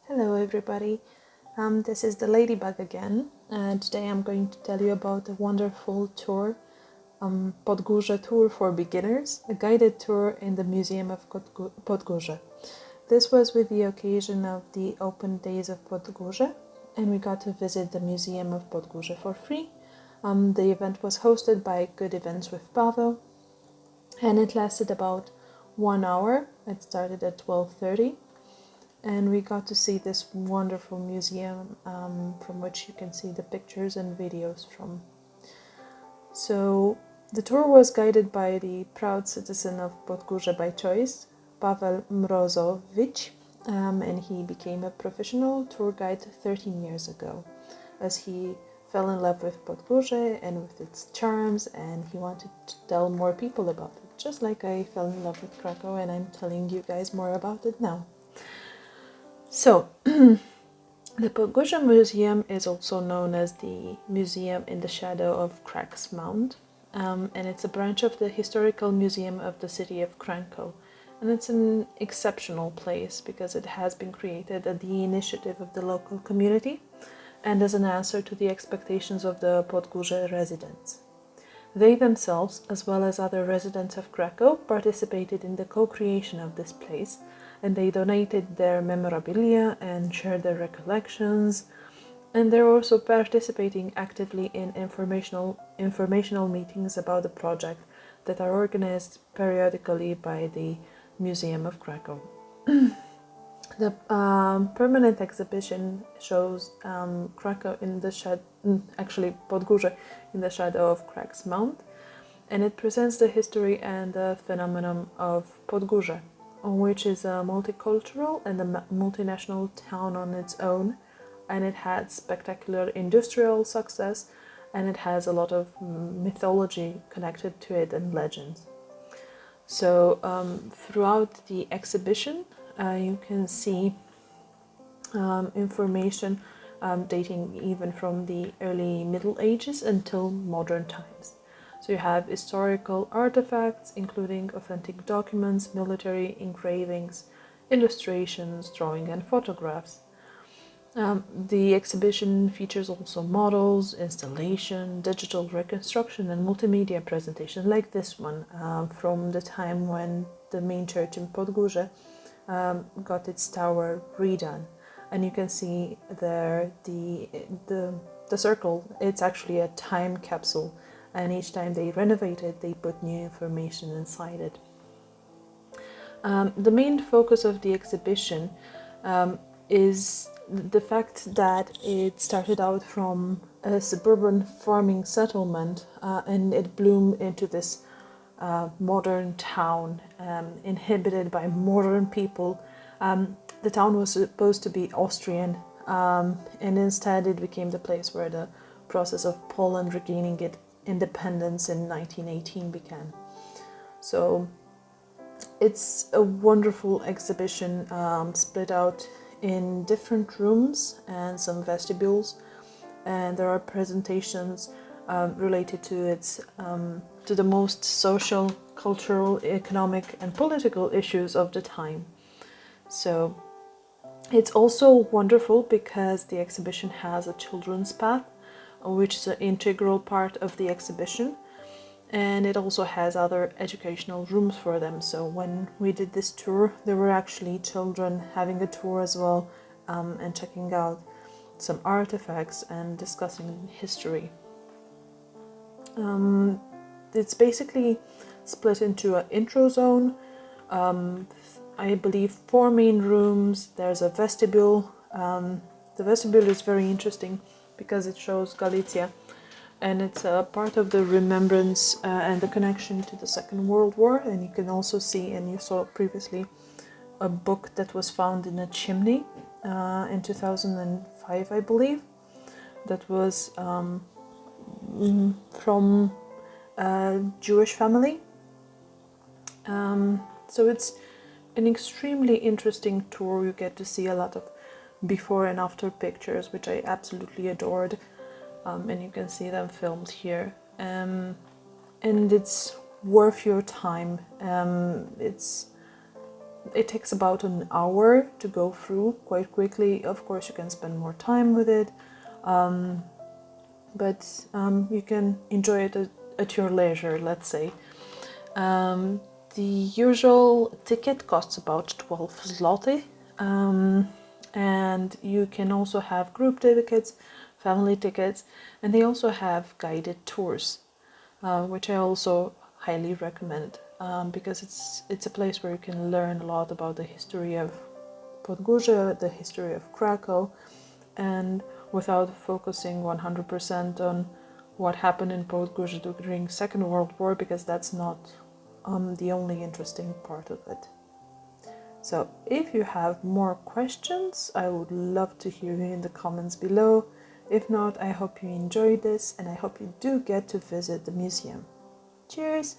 Hello everybody, this is the Ladybug again. Today I'm going to tell you about a wonderful tour, Podgórze tour for beginners, a guided tour in the Museum of Podgorze. This was with the occasion of the Open Days of Podgorze, and we got to visit the Museum of Podgorze for free. The event was hosted by Good Events with Pawel, and it lasted about 1 hour. It started at 12:30. And we got to see this wonderful museum from which you can see the pictures and videos from. So the tour was guided by the proud citizen of Podgórze by choice, Pawel M, and he became a professional tour guide 13 years ago, as he fell in love with Podgórze and with its charms, and he wanted to tell more people about it, just like I fell in love with Krakow, and I'm telling you guys more about it now. So, the Podgórze Museum is also known as the Museum in the Shadow of Krak's Mount, and it's a branch of the Historical Museum of the city of Krakow. And it's an exceptional place because it has been created at the initiative of the local community and as an answer to the expectations of the Podgórze residents. They themselves, as well as other residents of Krakow, participated in the co-creation of this place, and they donated their memorabilia and shared their recollections, and they're also participating actively in informational meetings about the project that are organized periodically by the Museum of Krakow. The permanent exhibition shows Krakow in the Podgórze in the shadow of Krak's Mount, and it presents the history and the phenomenon of Podgórze, which is a multicultural and a multinational town on its own, and it had spectacular industrial success, and it has a lot of mythology connected to it and legends. So throughout the exhibition you can see information dating even from the early Middle Ages until modern times. So you have historical artifacts, including authentic documents, military engravings, illustrations, drawing and photographs. The exhibition features also models, installation, digital reconstruction and multimedia presentation like this one from the time when the main church in Podgórze got its tower redone. And you can see there the circle, it's actually a time capsule, and each time they renovate it, they put new information inside it. The main focus of the exhibition is the fact that it started out from a suburban farming settlement and it bloomed into this modern town inhabited by modern people. The town was supposed to be Austrian, and instead it became the place where the process of Poland regaining its independence in 1918 began. So it's a wonderful exhibition split out in different rooms and some vestibules, and there are presentations related to its to the most social, cultural, economic and political issues of the time. So it's also wonderful because the exhibition has a children's path, which is an integral part of the exhibition, and it also has other educational rooms for them. So when we did this tour, there were actually children having a tour as well, and checking out some artifacts and discussing history. It's basically split into an intro zone, I believe 4 main rooms. There's a vestibule. The vestibule is very interesting because it shows Galicia, and it's a part of the remembrance and the connection to the Second World War. And you can also see, and you saw previously, a book that was found in a chimney in 2005, I believe, that was from a Jewish family. So it's an extremely interesting tour. You get to see a lot of before and after pictures, which I absolutely adored, and you can see them filmed here, and it's worth your time. It's It takes about an hour to go through quite quickly. Of course, you can spend more time with it, but you can enjoy it at your leisure, let's say. The usual ticket costs about 12 zloty, and you can also have group tickets, family tickets, and they also have guided tours, which I also highly recommend, because it's a place where you can learn a lot about the history of Podgorze, the history of Krakow, and without focusing 100% on what happened in Podgorze during Second World War, because that's not the only interesting part of it. So if you have more questions, I would love to hear you in the comments below. If not, I hope you enjoyed this, and I hope you do get to visit the museum. Cheers!